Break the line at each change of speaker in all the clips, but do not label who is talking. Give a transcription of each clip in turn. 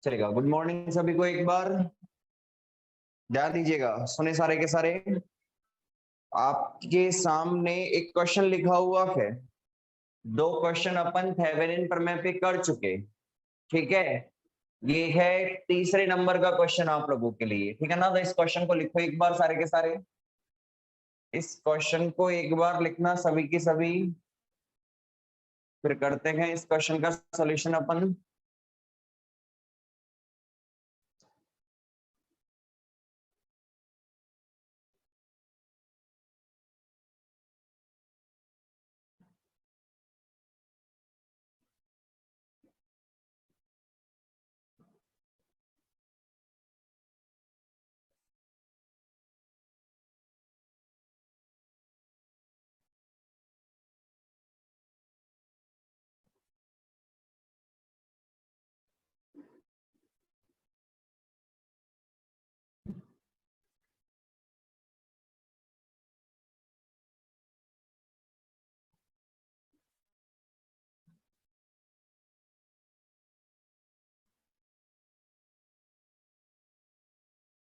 चलेगा। Good morning सभी को। एक बार ध्यान दीजिएगा, सुने सारे के सारे। आपके सामने एक क्वेश्चन लिखा हुआ है। दो क्वेश्चन अपन थेवेनिन प्रमेय पे कर चुके, ठीक है। ये है तीसरे नंबर का क्वेश्चन आप लोगों के लिए, ठीक है ना। तो इस क्वेश्चन को लिखो एक बार सारे के सारे। इस क्वेश्चन को एक बार लिखना सभी की सभी, फिर करते हैं इस क्वेश्चन का सॉल्यूशन अपन।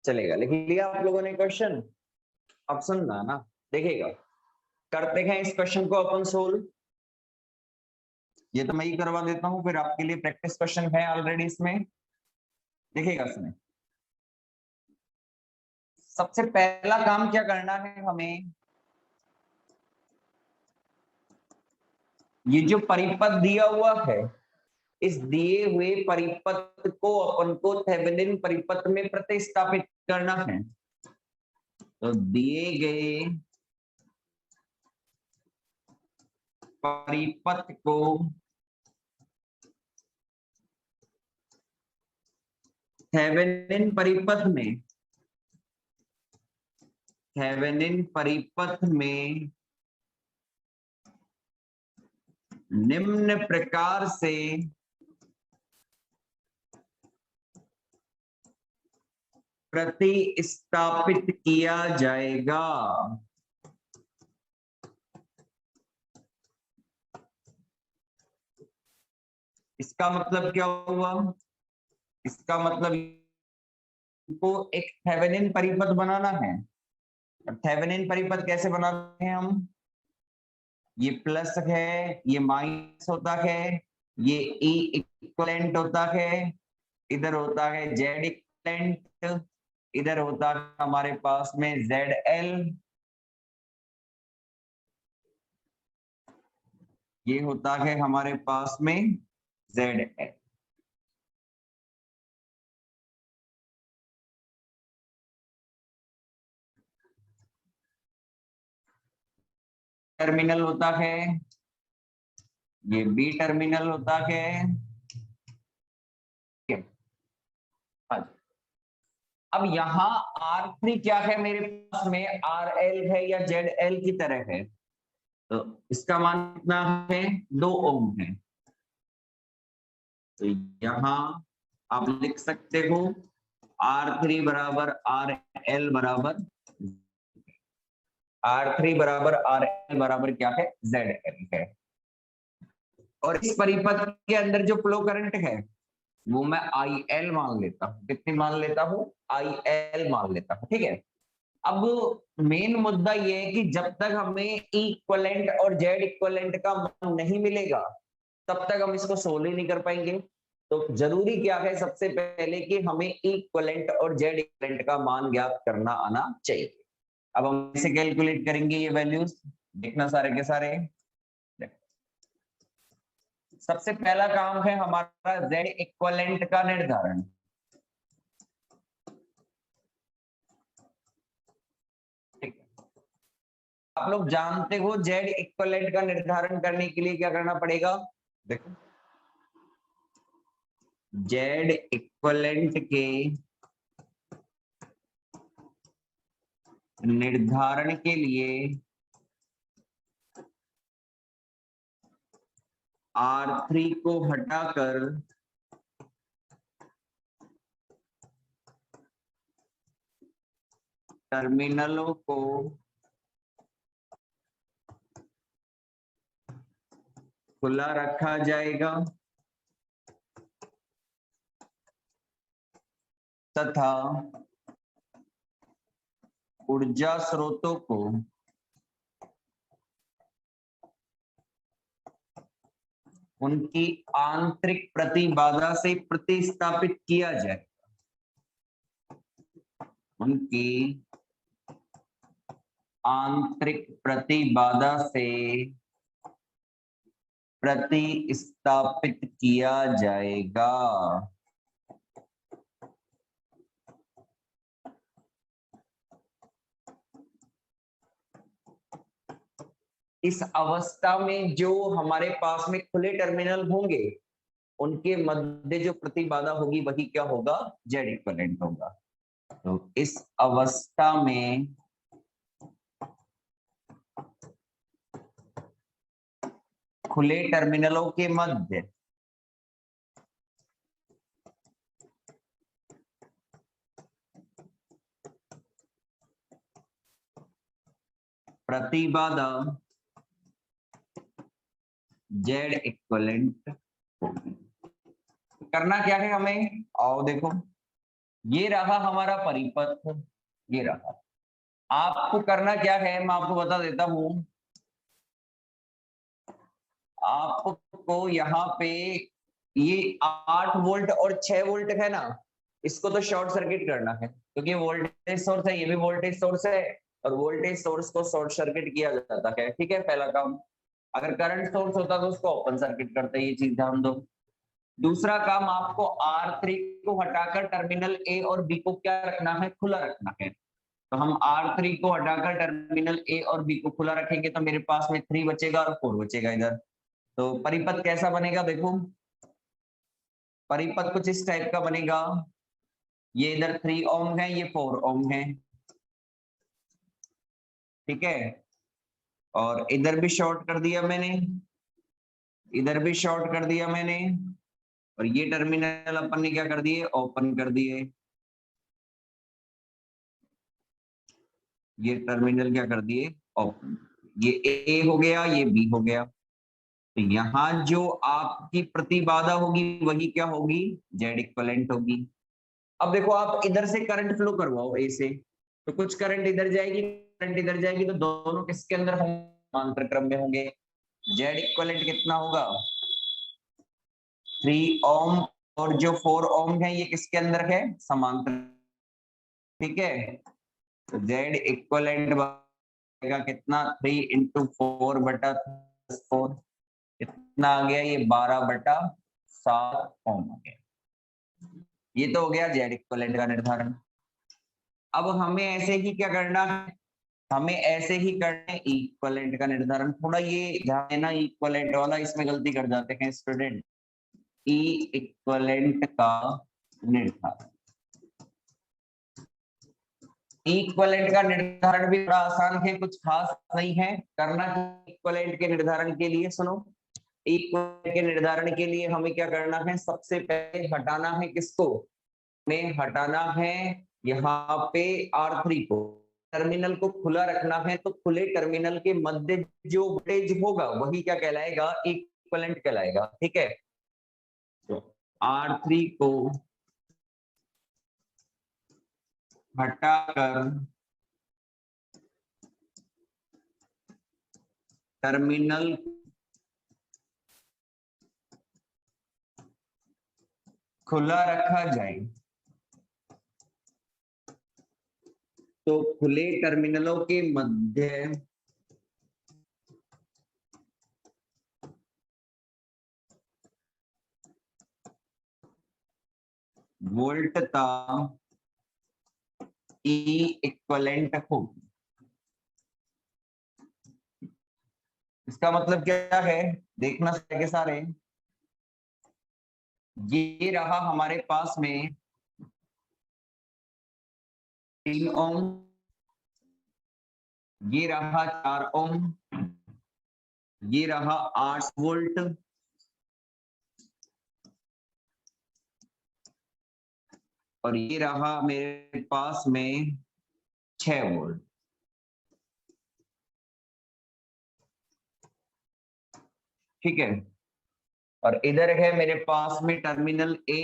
चलेगा, लिख लिया आप लोगों ने क्वेश्चन। अब सुनना ना, देखिएगा। करते हैं इस क्वेश्चन को अपन सोल्व। ये तो मैं ही करवा देता हूं, फिर आपके लिए प्रैक्टिस क्वेश्चन है ऑलरेडी इसमें। देखिएगा इसमें सबसे पहला काम क्या करना है हमें। ये जो परिपथ दिया हुआ है, इस दिए हुए परिपथ को अपन को थेवेनिन परिपथ में प्रतिस्थापित करना है। तो दिए गए परिपथ को थेवेनिन परिपथ में, थेवेनिन परिपथ में निम्न प्रकार से प्रतिस्थापित किया जाएगा। इसका मतलब क्या हुआ? इसका मतलब को एक थेवेनिन परिपथ बनाना है। थेवेनिन परिपथ कैसे बनाते हैं हम? ये प्लस है, ये माइनस होता है, ये ई इक्विवेलेंट होता है, इधर होता है जेड इक्विवेलेंट, इधर होता है हमारे पास में जेड एल, ये होता है हमारे पास में जेड एल। टर्मिनल होता है, ये बी टर्मिनल होता है। अब यहाँ R3 क्या है मेरे पास में? RL है या ZL की तरह है। तो इसका मान कितना है? 2 ओम है। तो यहाँ आप लिख सकते हो R3 बराबर RL बराबर, R3 बराबर RL बराबर क्या है? ZL है। और इस परिपथ के अंदर जो फ्लो करंट है वो मैं IL मान लेता हूँ। कितनी मान लेता हूँ? IL मान लेता हूँ, ठीक है। अब मेन मुद्दा ये है कि जब तक हमें इक्विवेलेंट और जेड इक्विवेलेंट का मान नहीं मिलेगा तब तक हम इसको सोल्व ही नहीं कर पाएंगे। तो जरूरी क्या है? सबसे पहले कि हमें इक्विवेलेंट और जेड इक्विवेलेंट का मान ज्ञात करना आना चाहिए। अब हम इसे कैलकुलेट करेंगे ये वैल्यूज, देखना सारे के सारे। सबसे पहला काम है हमारा जेड इक्विवेलेंट का निर्धारण। आप लोग जानते हो जेड इक्विवेलेंट का निर्धारण करने के लिए क्या करना पड़ेगा? देखो, जेड इक्विवेलेंट के निर्धारण के लिए R3 को हटाकर टर्मिनलों को खुला रखा जाएगा। तथा ऊर्जा स्रोतों को उनकी आंतरिक प्रतिबाधा से प्रतिस्थापित किया जाए, उनकी आंतरिक प्रतिबाधा से प्रतिस्थापित किया जाएगा। इस अवस्था में जो हमारे पास में खुले टर्मिनल होंगे उनके मध्य जो प्रतिबाधा होगी वही क्या होगा, जेड इक्विवेलेंट होगा। तो इस अवस्था में खुले टर्मिनलों के मध्य प्रतिबाधा जेड इक्विवेलेंट होगी। करना क्या है हमें, आओ देखो, ये रहा हमारा परिपथ, ये रहा। आपको करना क्या है मैं आपको बता देता हूं। आपको यहाँ पे ये 8 वोल्ट और 6 वोल्ट है ना, इसको तो शॉर्ट सर्किट करना है क्योंकि वोल्टेज सोर्स है, ये भी वोल्टेज सोर्स है और वोल्टेज सोर्स को शॉर्ट सर्किट किया जाता है। ठीक है, पहला काम। अगर करंट सोर्स होता तो उसको ओपन सर्किट करते, ये चीज ध्यान दो। दूसरा काम, आपको R3 को हटाकर टर्मिनल ए और बी को क्या रखना है, खुला रखना है। तो हम R3 को हटाकर टर्मिनल ए और बी को खुला रखेंगे तो मेरे पास में 3 बचेगा और 4 बचेगा इधर। तो परिपथ कैसा बनेगा देखो, परिपथ कुछ इस टाइप का बनेगा। ये इधर 3 ओम है, ये 4 ओम है। ठीक है, और इधर भी शॉर्ट कर दिया मैंने, इधर भी शॉर्ट कर दिया मैंने, और ये टर्मिनल अपन ने क्या कर दिए, ओपन कर दिए। ये टर्मिनल क्या कर दिए, ओपन। ये ए हो गया, ये बी हो गया। तो यहाँ जो आपकी प्रतिबाधा होगी वही क्या होगी, जेड इक्विवेलेंट होगी। अब देखो, आप इधर से करंट फ्लो करवाओ ए से, तो कुछ करंट इधर जाएगी, करंट इधर जाएगी, तो दोनों किसके अंदर होंगे, समांतर क्रम में होंगे। जेड इक्विवेलेंट कितना होगा, 3 ओम, और जो 4 ओम है ये किसके अंदर है, समांतर। ठीक है, तो जेड इक्विवेलेंट बनेगा कितना, 3 इंटू 4 बटा 4, कितना आ गया, ये 12/7 ओम आ गया। ये तो हो गया जेड इक्विवेलेंट का निर्धारण। अब हमें ऐसे ही क्या करना है, हमें ऐसे ही करना है इक्विवेलेंट का निर्धारण। थोड़ा ये ध्यान देना, इक्विवेलेंट वाला इसमें गलती कर जाते हैं स्टूडेंट। ई इक्विवेलेंट का निर्धारण, इक्विवेलेंट का निर्धारण भी बड़ा आसान है, कुछ खास नहीं है करना। इक्विवेलेंट के निर्धारण के लिए सुनो, इक्विवेलेंट के निर्धारण के लिए हमें क्या करना है, सबसे पहले हटाना है किसको, में हटाना है यहाँ पे R3 को। टर्मिनल को खुला रखना है, तो खुले टर्मिनल के मध्य जो वोल्टेज होगा वही क्या कहलाएगा, इक्विवेलेंट कहलाएगा। ठीक है, तो R3 को हटाकर टर्मिनल खुला रखा जाए, तो खुले टर्मिनलों के मध्य वोल्टता ई इक्विवेलेंट होगी। इसका मतलब क्या है, देखना सारे के सारे, ये रहा हमारे पास में 3 ओम, ये रहा 4 ओम, ये रहा 8 वोल्ट, और ये रहा मेरे पास में 6 वोल्ट। ठीक है, और इधर है मेरे पास में टर्मिनल ए,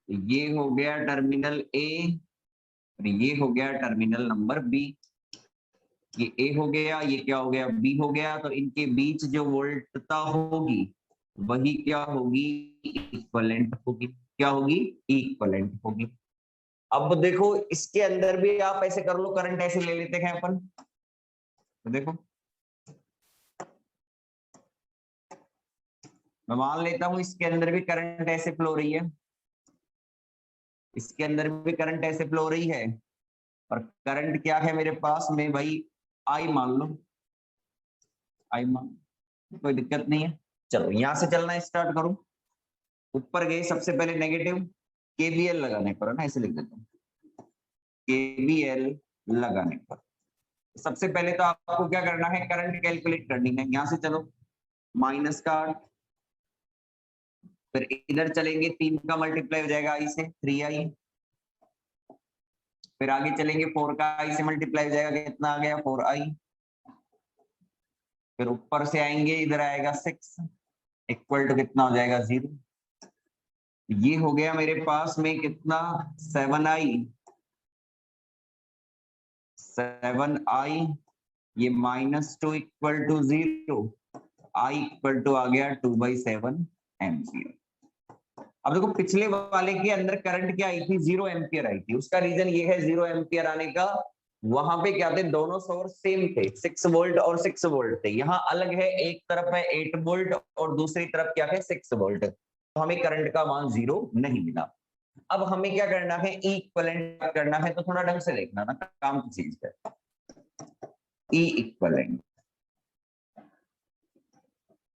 ये हो गया टर्मिनल ए, ये हो गया टर्मिनल नंबर बी। ये ए हो गया, ये क्या हो गया, बी हो गया। तो इनके बीच जो वोल्टता होगी वही क्या होगी, इक्विवेलेंट होगी। क्या होगी, इक्विवेलेंट होगी। अब देखो इसके अंदर भी आप ऐसे कर लो, करंट ऐसे ले लेते हैं अपन। तो देखो मैं मान लेता हूं इसके अंदर भी करंट ऐसे फ्लो रही है, इसके अंदर भी करंट ऐसे फ्लो रही है। और करंट क्या है मेरे पास में भाई, आई मान लो, आई मान, कोई दिक्कत नहीं है। चलो यहां से चलना स्टार्ट करो। ऊपर गए सबसे पहले नेगेटिव केवीएल लगाने पर, ना ऐसे लिख देता हूँ, केवीएल लगाने पर सबसे पहले तो आपको क्या करना है, करंट कैलकुलेट करनी है। यहां से चलो माइनस का, फिर इधर चलेंगे 3 का मल्टीप्लाई हो जाएगा आई से 3i, फिर आगे चलेंगे 4 का आई से मल्टीप्लाई हो जाएगा, कितना आ गया 4i, फिर ऊपर से आएंगे इधर आएगा 6 इक्वल टू कितना हो जाएगा 0। ये हो गया मेरे पास में कितना 7i, ये -2 equal to 0, I equal to आ गया 2/7 एम्पियर। अब देखो पिछले वाले के अंदर करंट क्या आई थी, 0 एम्पियर आई थी। उसका रीजन ये है 0 एम्पियर आने का, वहां पे क्या थे, दोनों सोर्स सेम थे, 6 वोल्ट और 6 वोल्ट थे। यहाँ अलग है, एक तरफ है 8 वोल्ट और दूसरी तरफ क्या है 6 वोल्ट, तो हमें करंट का मान 0 नहीं मिला। अब हमें क्या करना है, इक्विवेलेंट करना है, तो थोड़ा ढंग से देखना ना काम की चीज है। ई इक्विवेलेंट,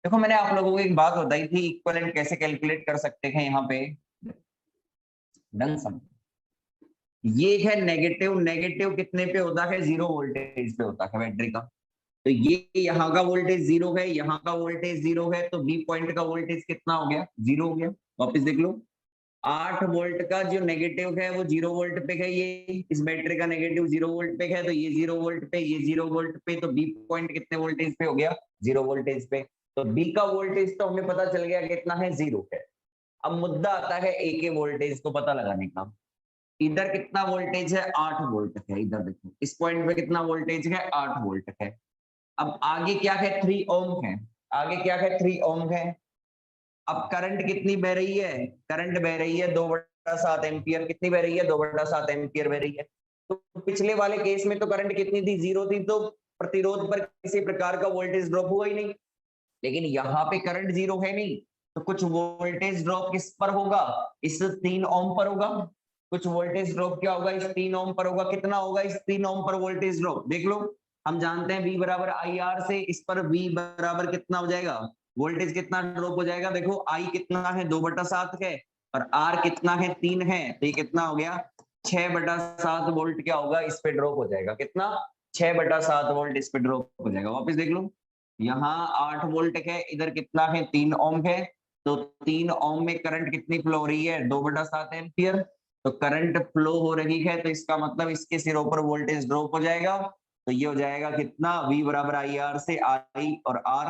देखो मैंने आप लोगों को एक बात बताई थी, इक्विवेलेंट कैसे कैलकुलेट कर सकते हैं, यहाँ पे ढंग समझ। ये है नेगेटिव, नेगेटिव कितने पे होता है, 0 वोल्टेज पे होता है बैटरी का। तो ये यहाँ का वोल्टेज 0 है, यहाँ का वोल्टेज 0 है, तो बी पॉइंट का वोल्टेज कितना हो गया, 0 हो गया। वापस देख लो, 8 वोल्ट का जो नेगेटिव है वो 0 वोल्ट पे है, ये इस बैटरी का नेगेटिव 0 वोल्ट पे है, तो ये 0 वोल्ट पे, ये 0 वोल्ट पे, तो बी पॉइंट कितने वोल्टेज पे हो गया, 0 वोल्टेज पे। तो बी का वोल्टेज तो हमें पता चल गया कितना है, 0 है। अब मुद्दा आता है ए के वोल्टेज को पता लगाने का। इधर कितना वोल्टेज है, 8 वोल्ट है। इधर देखो इस पॉइंट पे कितना वोल्टेज है, 8 वोल्ट है। अब आगे क्या है, 3 ओम है, आगे क्या है 3 ओम है। अब करंट कितनी बह रही है, करंट बह रही है 2/7 एम्पियर। कितनी बह रही है, 2/7 एम्पियर बह रही है। तो पिछले वाले केस में तो करंट कितनी थी, 0 थी, तो प्रतिरोध पर किसी प्रकार का वोल्टेज ड्रॉप हुआ ही नहीं। लेकिन यहाँ पे करंट 0 है नहीं, तो कुछ वोल्टेज ड्रॉप किस पर होगा, इस 3 ओम पर होगा। कुछ वोल्टेज ड्रॉप क्या होगा, इस 3 ओम पर होगा। कितना होगा इस 3 ओम पर वोल्टेज ड्रॉप, देख लो। हम जानते हैं V बराबर IR से, इस पर V बराबर कितना हो जाएगा, वोल्टेज कितना ड्रॉप हो जाएगा। देखो I कितना है, 2/7 है, और R कितना है, 3 है, तो ये कितना हो गया 6/7 वोल्ट क्या होगा, इस पे ड्रॉप हो जाएगा। कितना, 6/7 वोल्ट इस पे ड्रॉप हो जाएगा। वापस देख लो, यहाँ 8 वोल्ट है, इधर कितना है, 3 ओम है, तो 3 ओम में करंट कितनी फ्लो हो रही है, 2/7 एम्पियर। तो करंट फ्लो हो रही है, तो इसका मतलब इसके सिरों पर वोल्टेज ड्रॉप हो जाएगा। तो ये हो जाएगा कितना, V बराबर IR से I, और R,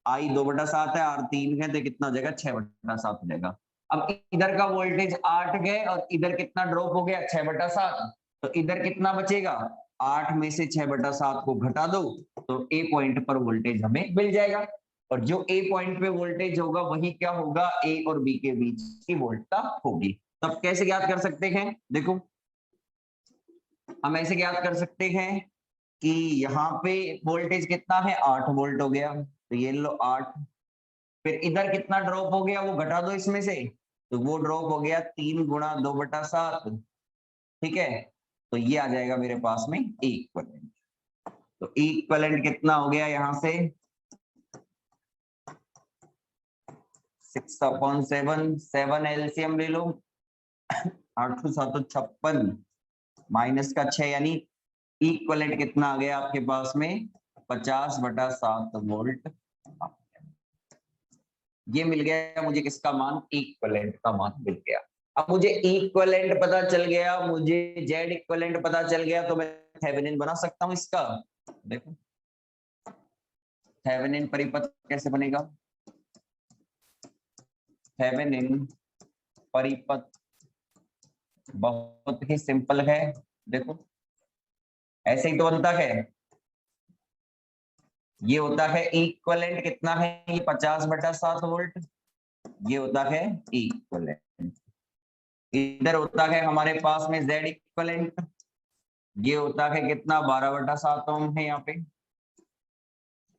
I 2/7 है, R 3 है, तो कितना हो जाएगा 6/7 हो जाएगा। अब इधर का वोल्टेज 8 है और इधर कितना ड्रॉप हो गया, 6/7, तो इधर कितना बचेगा, 8 में से 6/7 को घटा दो, तो ए पॉइंट पर वोल्टेज हमें मिल जाएगा। और जो ए पॉइंट पे वोल्टेज होगा वही क्या होगा, ए और बी के बीच की वोल्टता होगी। तब कैसे ज्ञात कर सकते हैं, देखो हम ऐसे ज्ञात कर सकते हैं कि यहाँ पे वोल्टेज कितना है, 8 वोल्ट हो गया, तो ये लो 8, फिर इधर कितना ड्रॉप हो गया वो घटा दो इसमें से, तो वो ड्रॉप हो गया 3 गुणा 2/7, ठीक है। तो ये आ जाएगा मेरे पास में इक्विवेलेंट। तो इक्विवेलेंट कितना हो गया, यहाँ से 6/7, 7 एलसीएम ले लो, 8 7 56 माइनस का 6, यानी इक्विवेलेंट कितना आ गया आपके पास में 50/7 वोल्ट। ये मिल गया मुझे किसका मान, इक्विवेलेंट का मान मिल गया। अब मुझे इक्विवेलेंट पता चल गया, मुझे जेड इक्विवेलेंट पता चल गया, तो मैं थेवेनिन बना सकता हूं इसका। देखो थेवेनिन परिपथ कैसे बनेगा, थेवेनिन परिपथ बहुत ही सिंपल है। देखो ऐसे ही तो बनता है। ये होता है इक्विवेलेंट, कितना है ये 50/7 वोल्ट। ये होता है इक्विवेलेंट। इधर होता है हमारे पास में जेड इक्विवेलेंट। ये होता है कितना 12/7 ओम है यहाँ पे।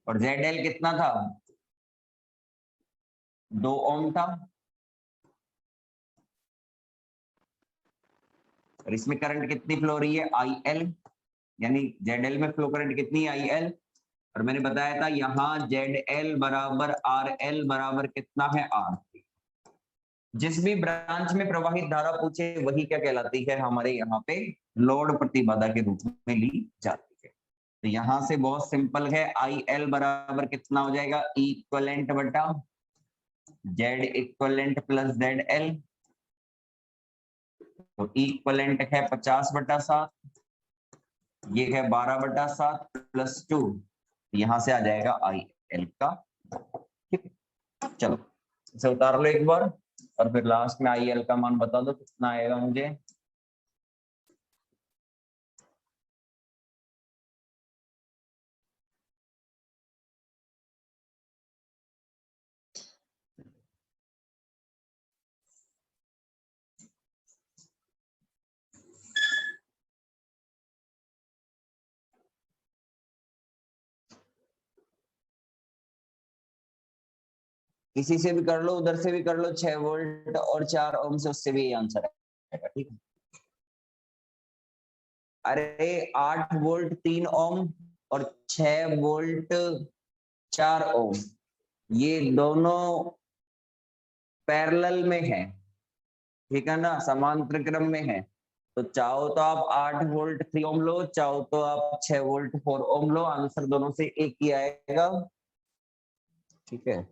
और जेड एल कितना था, 2 ओम था। और इसमें करंट कितनी फ्लो हो रही है, आई एल। यानी जेड एल में फ्लो करंट कितनी, आई एल। और मैंने बताया था यहाँ जेड एल बराबर आर एल बराबर कितना है, आर। जिस भी ब्रांच में प्रवाहित धारा पूछे वही क्या कहलाती है, हमारे यहाँ पे लोड प्रतिबाधा के रूप में ली जाती है। तो यहाँ से बहुत सिंपल है, आई एल बराबर कितना हो जाएगा, इक्वलेंट बटा Z equivalent plus Z L. तो इक्वलेंट है 50/7, ये है 12/7 +2। यहाँ से आ जाएगा आई एल का। ठीक, चलो इसे उतार लो एक बार और फिर लास्ट में आई एल का मान बता दो कितना आएगा मुझे। किसी से भी कर लो, उधर से भी कर लो, 6 वोल्ट और 4 ओम से, उससे भी आंसर आएगा। ठीक है, अरे 8 वोल्ट 3 ओम और 6 वोल्ट 4 ओम, ये दोनों पैरेलल में है। ठीक है ना, समांतर क्रम में है। तो चाहो तो आप 8 वोल्ट 3 ओम लो, चाहो तो आप 6 वोल्ट 4 ओम लो, आंसर दोनों से एक ही आएगा। ठीक है।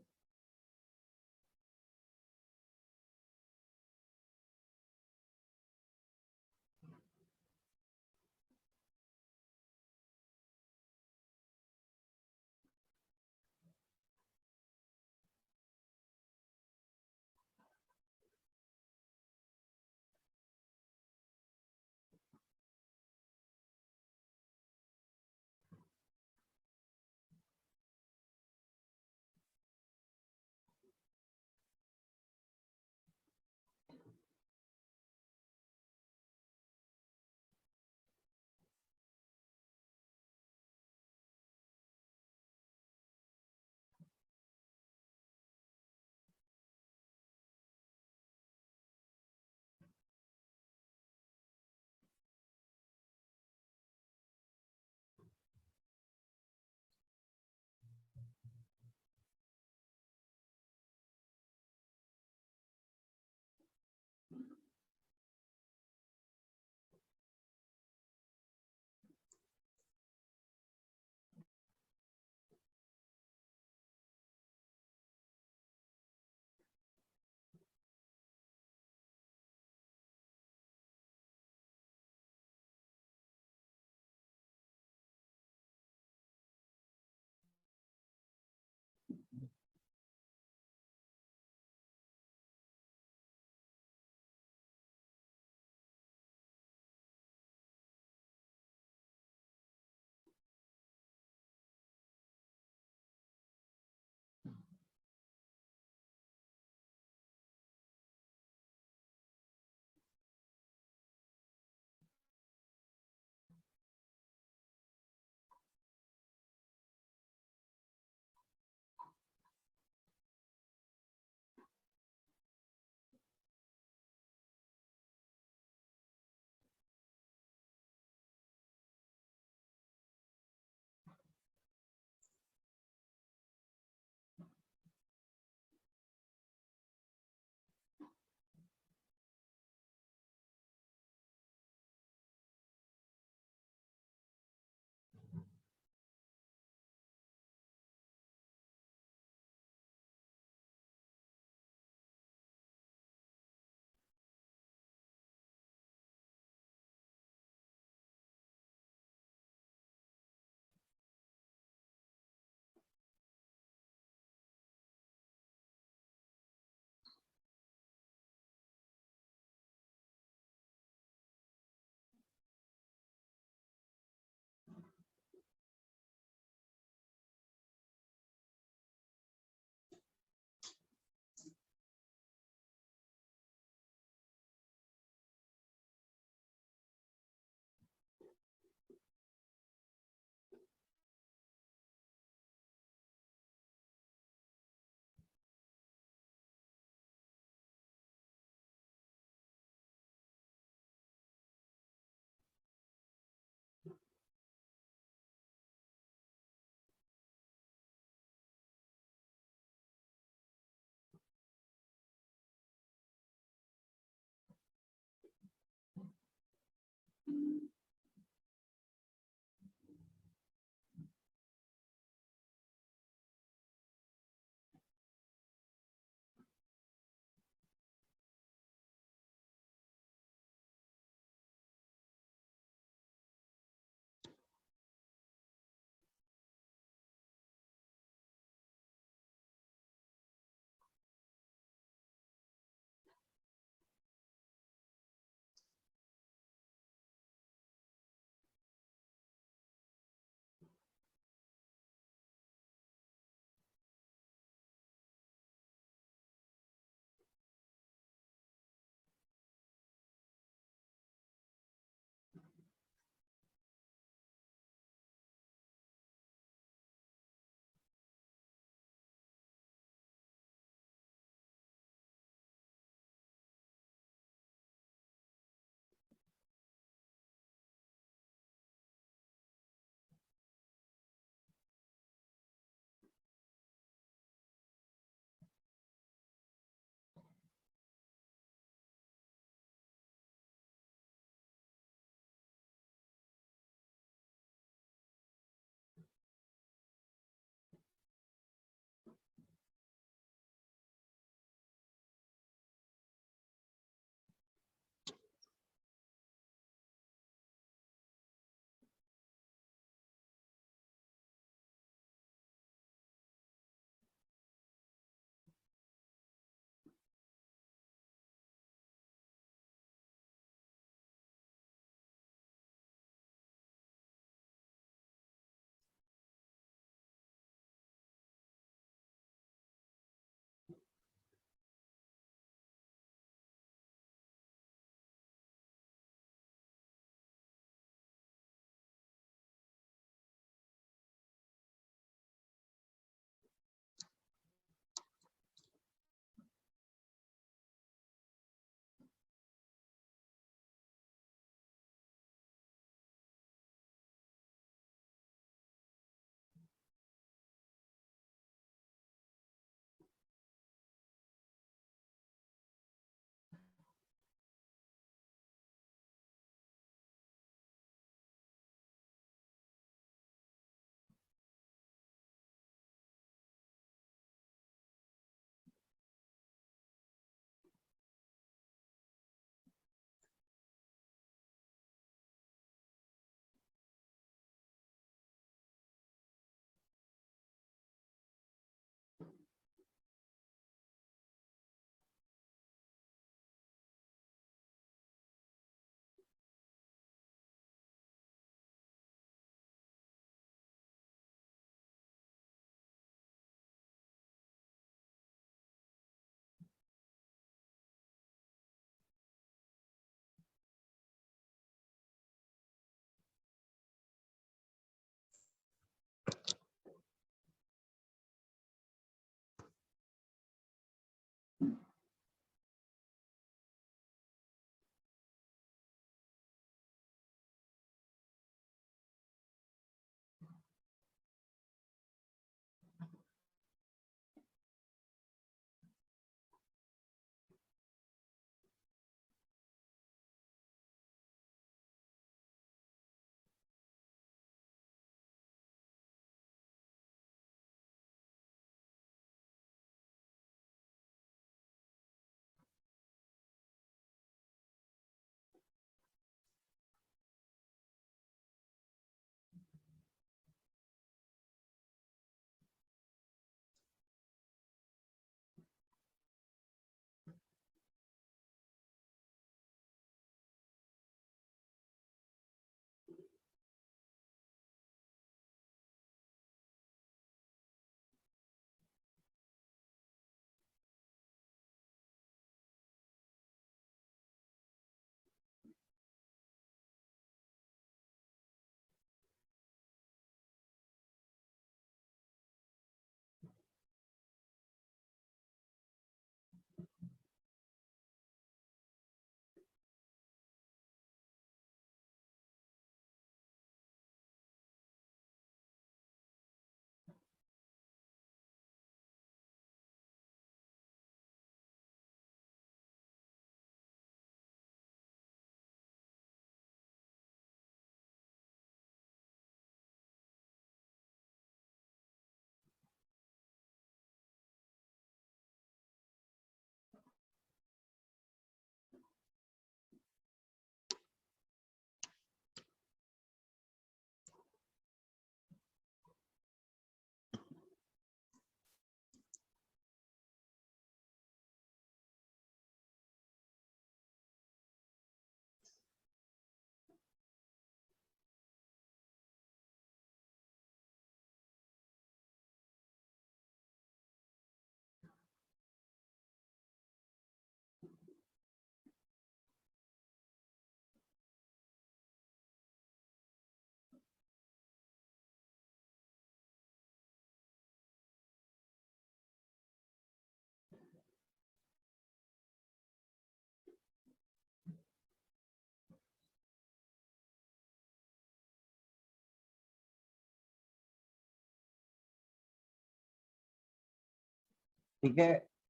ठीक है,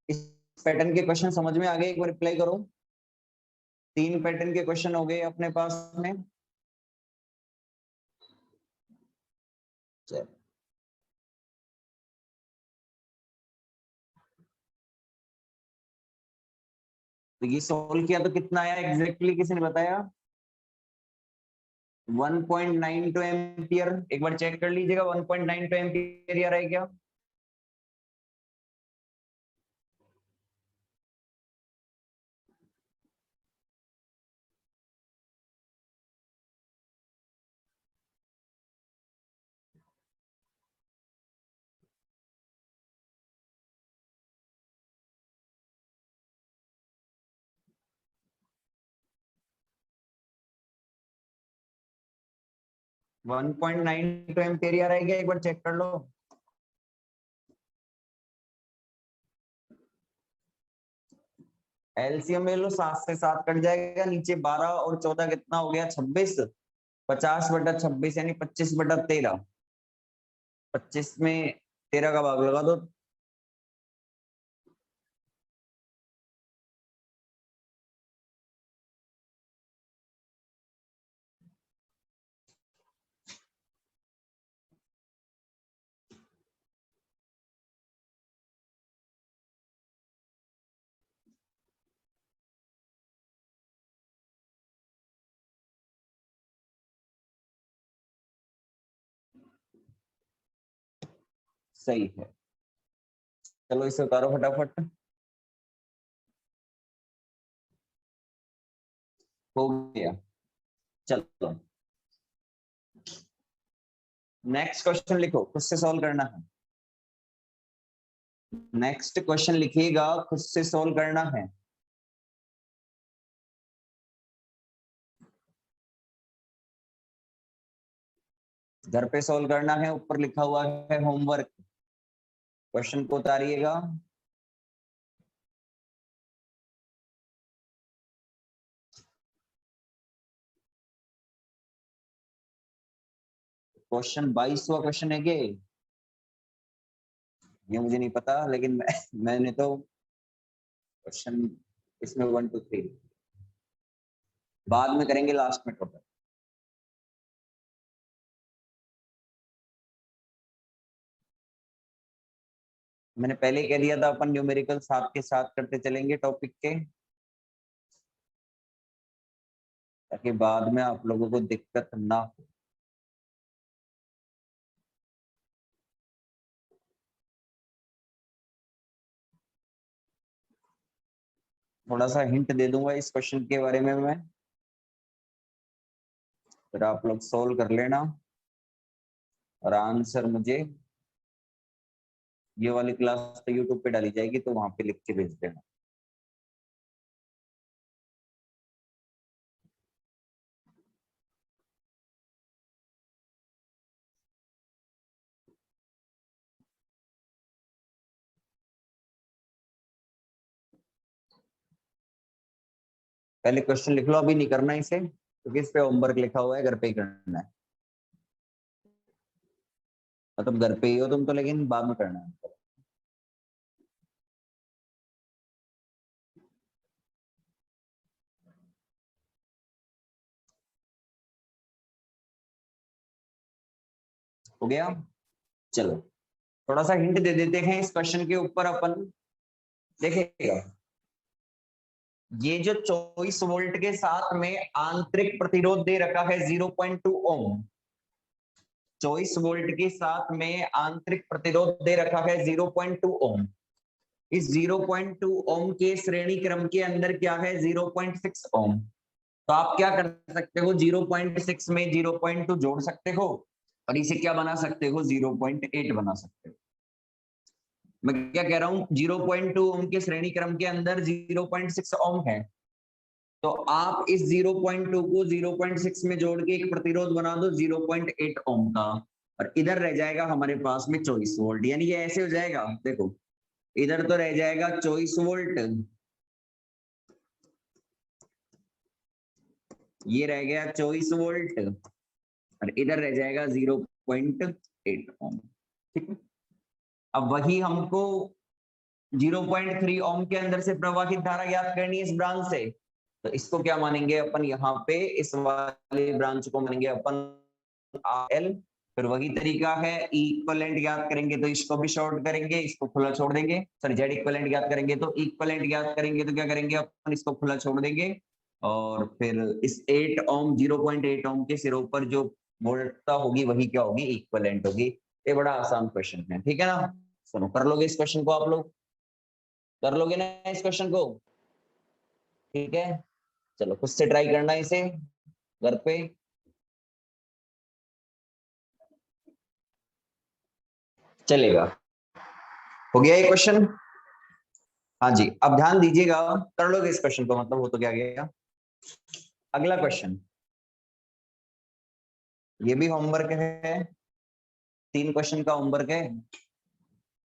इस पैटर्न के क्वेश्चन समझ में आ गए? एक बार रिप्लाई करो। 3 पैटर्न के क्वेश्चन हो गए अपने पास में। चलो तो ये सॉल्व किया तो कितना आया एग्जैक्टली किसी ने बताया? 1.92 एम्पियर। एक बार चेक कर लीजिएगा 1.92 एम्पियर आ रहा है क्या? One point nine two ampere आ रहा है क्या? एक बार चेक कर लो। एलसीएम ले लो, 7 से 7 कट जाएगा, नीचे 12 और 14 कितना हो गया? 26। 50/26 यानी 25/13। 25 में 13 का भाग लगा दो। सही है, चलो इसे उतारो फटाफट। हो गया, चलो नेक्स्ट क्वेश्चन लिखो, खुद से सॉल्व करना है। नेक्स्ट क्वेश्चन लिखिएगा, खुद से सॉल्व करना है। घर पे सॉल्व करना है, ऊपर लिखा हुआ है होमवर्क। क्वेश्चन को उतारिएगा। क्वेश्चन 22वां क्वेश्चन है ये मुझे नहीं पता, लेकिन मैंने तो क्वेश्चन इसमें 1 2 3 बाद में करेंगे, लास्ट में टोटल। मैंने पहले कह दिया था अपन न्यूमेरिकल साथ के साथ करते चलेंगे टॉपिक के, ताकि बाद में आप लोगों को दिक्कत ना हो। थोड़ा सा हिंट दे दूंगा इस क्वेश्चन के बारे में मैं, फिर आप लोग सोल्व कर लेना और आंसर मुझे, ये वाली क्लास तो यूट्यूब पे डाली जाएगी तो वहां पे लिख के भेज देना। पहले क्वेश्चन लिख लो, अभी नहीं करना इसे क्योंकि इस पे होमवर्क लिखा हुआ है, घर पे ही करना है। मतलब घर पे ही हो तुम तो, लेकिन बाद में करना है। हो गया, चलो थोड़ा सा हिंट दे देते हैं इस क्वेश्चन के ऊपर अपन। देखिएगा, ये जो 24 वोल्ट के साथ में आंतरिक प्रतिरोध दे रखा है 0.2 ओम। 24 वोल्ट के साथ में आंतरिक प्रतिरोध दे रखा है 0.2 ओम। इस 0.2 ओम के श्रेणी क्रम के अंदर क्या है? 0.6 ओम। तो आप क्या कर सकते हो? 0.6 में 0.2 जोड़ सकते हो और इसे क्या बना सकते हो? 0.8 बना सकते हो। मैं क्या कह रहा हूं? 0.2 ओम के श्रेणी क्रम के अंदर 0.6 ओम है, तो आप इस 0.2 को 0.6 में जोड़ के एक प्रतिरोध बना दो 0.8 ओम का, और इधर रह जाएगा हमारे पास में 24 वोल्ट। यानी ये ऐसे हो जाएगा, देखो इधर तो रह जाएगा 24 वोल्ट, ये रह गया 24 वोल्ट, और इधर रह जाएगा 0.8 ओम। ठीक है, अब वही हमको 0.3 ओम के अंदर से प्रवाहित धारा ज्ञात करनी है इस ब्रांच से, तो इसको क्या मानेंगे अपन यहाँ पे, इस वाले ब्रांच को मानेंगे अपन एल। फिर वही तरीका है, इक्विवेलेंट ज्ञात करेंगे तो इसको भी शॉर्ट करेंगे, इसको खुला छोड़ देंगे, सॉरी जेड इक्विवेलेंट ज्ञात करेंगे तो इक्विवेलेंट ज्ञात करेंगे तो क्या करेंगे अपन, इसको खुला छोड़ देंगे। और फिर इस 8 ओम 0.8 ओम के सिरों पर जो वोल्टता होगी वही क्या होगी, इक्विवेलेंट होगी। ये बड़ा आसान क्वेश्चन है, ठीक है ना। सुनो, कर लोगे इस क्वेश्चन को, आप लोग कर लोगे ना इस क्वेश्चन को, ठीक है। चलो खुद से ट्राई करना इसे घर पे। चलेगा, हो गया ये क्वेश्चन। हाँ जी, अब ध्यान दीजिएगा, कर लोगे इस क्वेश्चन को, मतलब हो तो क्या गया। अगला क्वेश्चन, ये भी होमवर्क है, 3 क्वेश्चन का होमवर्क है।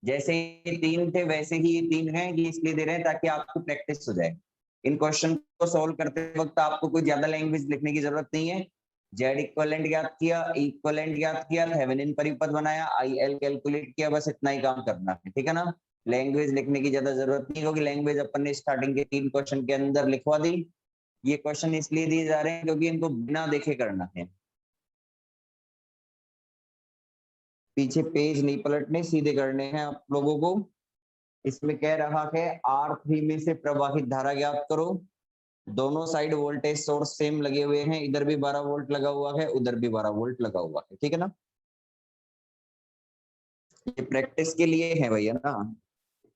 जैसे ये 3 थे वैसे ही ये 3 हैं, ये इसलिए दे रहे हैं ताकि आपको प्रैक्टिस हो जाए। इन क्वेश्चन को सॉल्व करते वक्त आपको कोई ज्यादा लैंग्वेज लिखने की जरूरत नहीं है। जेड इक्विवेलेंट ज्ञात किया, इक्विवेलेंट ज्ञात किया, थेवेनिन परिपथ बनाया, आई एल कैलकुलेट किया, बस इतना ही काम करना है, ठीक है ना। लैंग्वेज लिखने की ज्यादा जरूरत नहीं होगी, लैंग्वेज अपन ने स्टार्टिंग के 3 क्वेश्चन के अंदर लिखवा दी। ये क्वेश्चन इसलिए दिए जा रहे हैं क्योंकि इनको बिना देखे करना है, पीछे पेज नहीं पलटने, सीधे करने हैं आप लोगों को। इसमें कह रहा है R3 में से प्रवाहित धारा ज्ञात करो। दोनों साइड वोल्टेज सोर्स सेम लगे हुए हैं, इधर भी 12 वोल्ट लगा हुआ है, उधर भी 12 वोल्ट लगा हुआ है, ठीक है ना। ये प्रैक्टिस के लिए है भैया ना।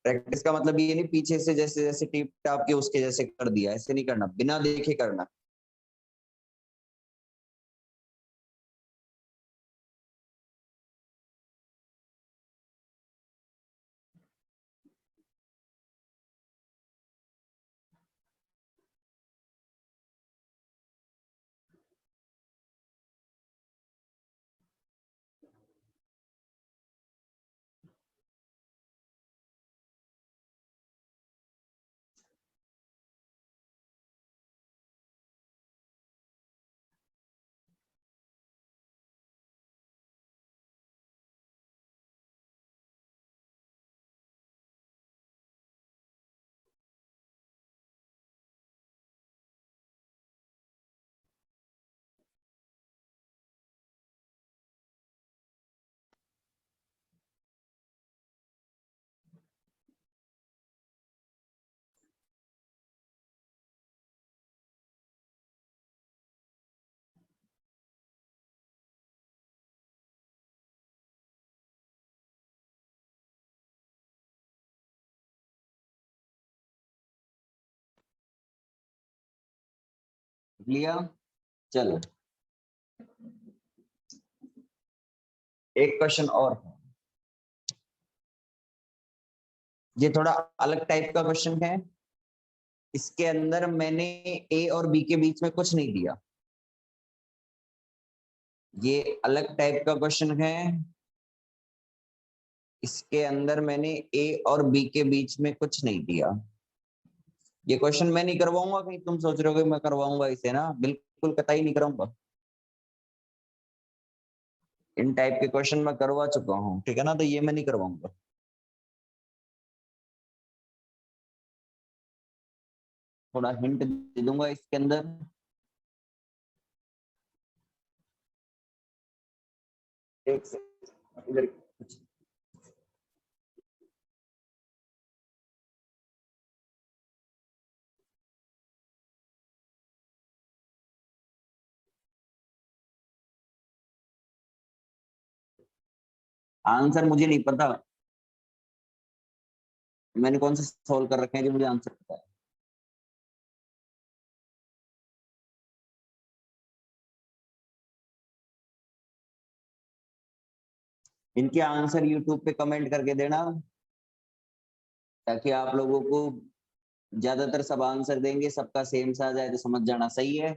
प्रैक्टिस का मतलब ये नहीं पीछे से जैसे जैसे टिप टाप के उसके जैसे कर दिया, ऐसे नहीं करना, बिना देखे करना। लिया, चलो एक क्वेश्चन और है। ये थोड़ा अलग टाइप का क्वेश्चन है, इसके अंदर मैंने ए और बी के बीच में कुछ नहीं दिया। ये अलग टाइप का क्वेश्चन है, इसके अंदर मैंने ए और बी के बीच में कुछ नहीं दिया। ये क्वेश्चन मैं नहीं करवाऊंगा, कहीं तुम सोच रहे हो कि मैं करवाऊंगा इसे ना, बिल्कुल कतई नहीं कराऊंगा। इन टाइप के क्वेश्चन मैं करवा चुका हूँ, ठीक है ना, तो ये मैं नहीं करवाऊंगा। थोड़ा हिंट दे दूंगा इसके अंदर। एक सेकंड, इधर आंसर मुझे नहीं पता, मैंने कौन से सॉल्व कर रखे हैं जो मुझे आंसर पता है। इनके आंसर यूट्यूब पे कमेंट करके देना, ताकि आप लोगों को, ज्यादातर सब आंसर देंगे, सबका सेम सा आ जाए तो समझ जाना सही है,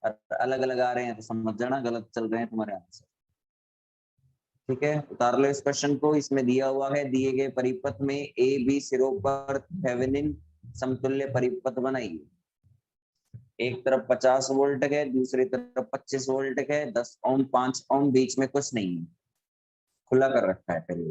और अलग अलग आ रहे हैं तो समझ जाना गलत चल रहे हैं तुम्हारे आंसर। ठीक है, उतार लो इस क्वेश्चन को। इसमें दिया हुआ है, दिए गए परिपथ में ए बी सिरों पर थेवेनिन समतुल्य परिपथ बनाइए। एक तरफ 50 वोल्ट है, दूसरी तरफ 25 वोल्ट है, 10 ओम 5 ओम, बीच में कुछ नहीं है, खुला कर रखा है फिर।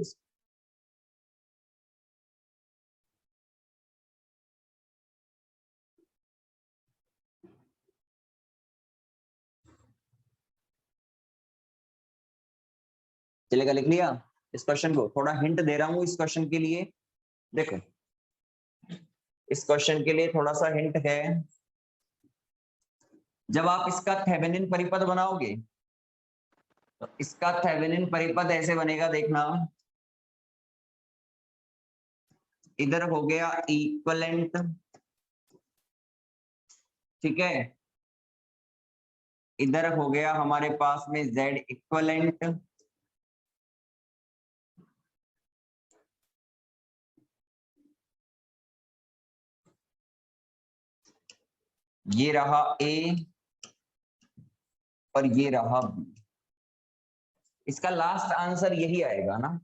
चलेगा, लिख लिया इस क्वेश्चन को? थोड़ा हिंट दे रहा हूँ इस क्वेश्चन के लिए, देखो इस क्वेश्चन के लिए थोड़ा सा हिंट है। जब आप इसका थेवेनिन परिपथ बनाओगे तो इसका थेवेनिन परिपथ ऐसे बनेगा, देखना इधर हो गया इक्विवेलेंट, ठीक है, इधर हो गया हमारे पास में Z इक्विवेलेंट, ये रहा A और ये रहा B। इसका लास्ट आंसर यही आएगा ना,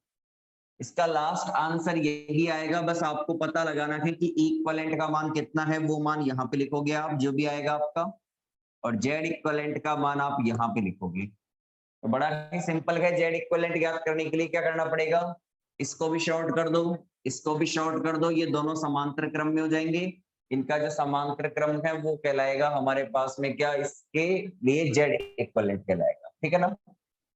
इसका लास्ट आंसर यही आएगा। बस आपको पता लगाना है कि इक्विवेलेंट का मान कितना है, वो मान यहाँ पे लिखोगे आप, जो भी आएगा आपका, और Z इक्विवेलेंट का मान आप यहाँ पे लिखोगे। तो बड़ा ही सिंपल है। Z इक्विवेलेंट ज्ञात करने के लिए क्या करना पड़ेगा, इसको भी शॉर्ट कर दो, इसको भी शॉर्ट कर दो, ये दोनों समांतर क्रम में हो जाएंगे। इनका जो समांतर क्रम है वो कहलाएगा हमारे पास में क्या, इसके लिए Z इक्विवेलेंट कहलाएगा, ठीक है ना।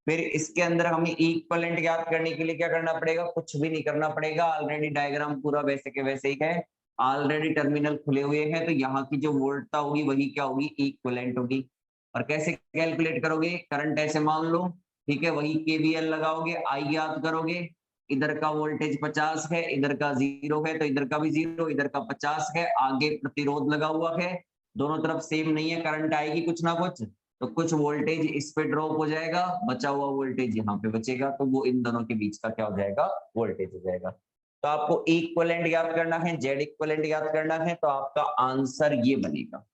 फिर इसके अंदर हमें इक्विवेलेंट ज्ञात करने के लिए क्या करना पड़ेगा, कुछ भी नहीं करना पड़ेगा, ऑलरेडी डायग्राम पूरा वैसे के वैसे ही है, ऑलरेडी टर्मिनल खुले हुए हैं, तो यहाँ की जो वोल्टता होगी वही क्या होगी, इक्विवेलेंट होगी। और कैसे कैलकुलेट करोगे, करंट ऐसे मान लो, ठीक है, वही केवीएल लगाओगे, आई ज्ञात करोगे, इधर का वोल्टेज 50 है, इधर का 0 है, तो इधर का भी 0, इधर का 50 है, आगे प्रतिरोध लगा हुआ है, दोनों तरफ सेम नहीं है, करंट आएगी कुछ ना कुछ, तो कुछ वोल्टेज इस पे ड्रॉप हो जाएगा, बचा हुआ वोल्टेज यहाँ पे बचेगा, तो वो इन दोनों के बीच का क्या हो जाएगा, वोल्टेज हो जाएगा। तो आपको इक्विवेलेंट याद करना है, जेड इक्विवेलेंट याद करना है, तो आपका आंसर ये बनेगा,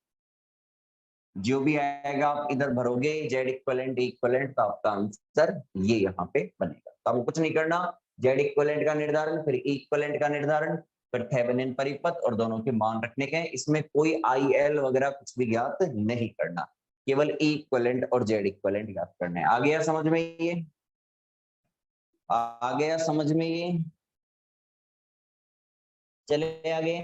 जो भी आएगा आप इधर भरोगे जेड इक्विवेलेंट इक्विवेलेंट, तो आपका आंसर ये यहाँ पे बनेगा। तो आपको कुछ नहीं करना, जेड इक्विवेलेंट का निर्धारण, फिर इक्विवेलेंट का निर्धारण, फिर थेवेनिन परिपथ और दोनों के मान रखने के हैं। इसमें कोई आईएल वगैरह कुछ भी ज्ञात नहीं करना, केवल इक्विवेलेंट और जेड इक्विवेलेंट ज्ञात करने हैं। आ गया समझ में ये, आ गया समझ में ये, चले आगे।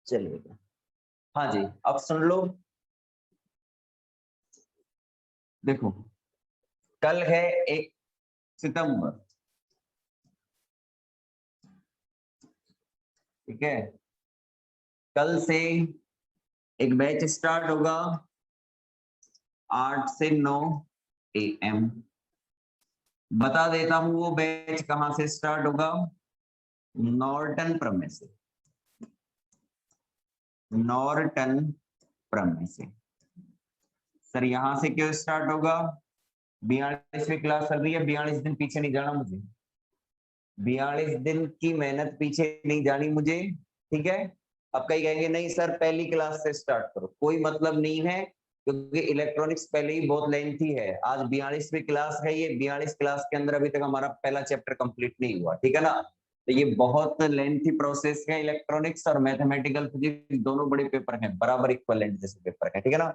चलिए हाँ जी, अब सुन लो, देखो कल है 1 सितंबर, ठीक है, कल से एक बैच स्टार्ट होगा 8 से 9 AM। बता देता हूं वो बैच कहां से स्टार्ट होगा, नॉर्टन प्रमेय से, नॉर्टन प्रमेय से। सर यहां से क्यों स्टार्ट होगा, 42वीं क्लास चल रही है, 42 दिन पीछे नहीं जाना मुझे, 42 दिन की मेहनत पीछे नहीं जानी मुझे, ठीक है। अब कहीं कहेंगे नहीं सर पहली क्लास से स्टार्ट करो, कोई मतलब नहीं है, क्योंकि इलेक्ट्रॉनिक्स पहले ही बहुत लेंथी है। आज 42वीं क्लास है, ये 42 क्लास के अंदर अभी तक हमारा पहला चैप्टर कंप्लीट नहीं हुआ, ठीक है ना। तो ये बहुत लेंथी प्रोसेस है, इलेक्ट्रॉनिक्स और मैथमेटिकल फिजिक्स दोनों बड़े पेपर हैं, बराबर इक्विवेलेंट जैसे पेपर है, ठीक है ना।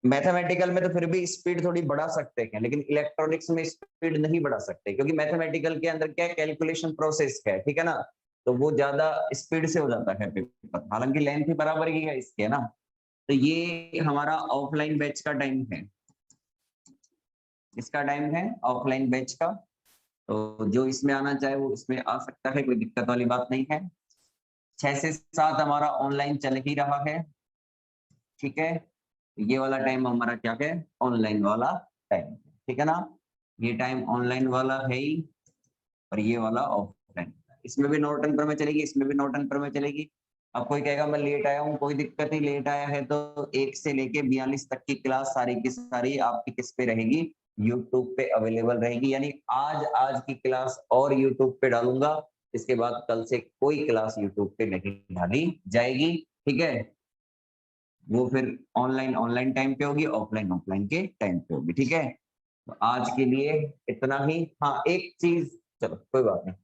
मैथमेटिकल में तो फिर भी स्पीड थोड़ी बढ़ा सकते हैं, लेकिन इलेक्ट्रॉनिक्स में स्पीड नहीं बढ़ा सकते, क्योंकि मैथमेटिकल के अंदर क्या कैलकुलेशन प्रोसेस है, ठीक है ना, तो वो ज्यादा स्पीड से हो जाता है पेपर, हालांकि लेंथ ही बराबर ही है इसके ना। तो ये हमारा ऑफलाइन बैच का टाइम है, इसका टाइम है ऑफलाइन बैच का, तो जो इसमें आना चाहे वो इसमें आ सकता है, कोई दिक्कत वाली बात नहीं है। 6 से 7 हमारा ऑनलाइन चल ही रहा है, ठीक है, ये वाला टाइम हमारा क्या है, ऑनलाइन वाला टाइम, ठीक है ना, ये टाइम ऑनलाइन वाला है ही, और ये वाला ऑफलाइन। इसमें भी नॉर्टन प्रमेय चलेगी, इसमें भी नॉर्टन प्रमेय चलेगी। अब कोई कहेगा मैं लेट आया हूँ, कोई दिक्कत नहीं, लेट आया है तो 1 से लेके 42 तक की क्लास सारी की सारी आपकी किस पे रहेगी, यूट्यूब पे अवेलेबल रहेगी। यानी आज की क्लास और यूट्यूब पे डालूंगा, इसके बाद कल से कोई क्लास यूट्यूब पे नहीं डाली जाएगी, ठीक है। वो फिर ऑनलाइन ऑनलाइन टाइम पे होगी, ऑफलाइन ऑफलाइन के टाइम पे होगी, ठीक है। तो आज के लिए इतना ही। हाँ एक चीज, चलो कोई बात नहीं,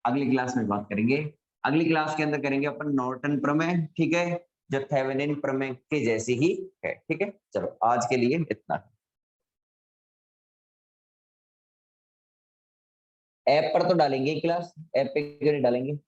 अगली क्लास में बात करेंगे, अगली क्लास के अंदर करेंगे अपन नॉर्टन प्रमेय, ठीक है, जो थेवेनिन प्रमेय के जैसी ही है, ठीक है। चलो आज के लिए इतना। ऐप पर तो डालेंगे क्लास, ऐप पे क्यों नहीं डालेंगे।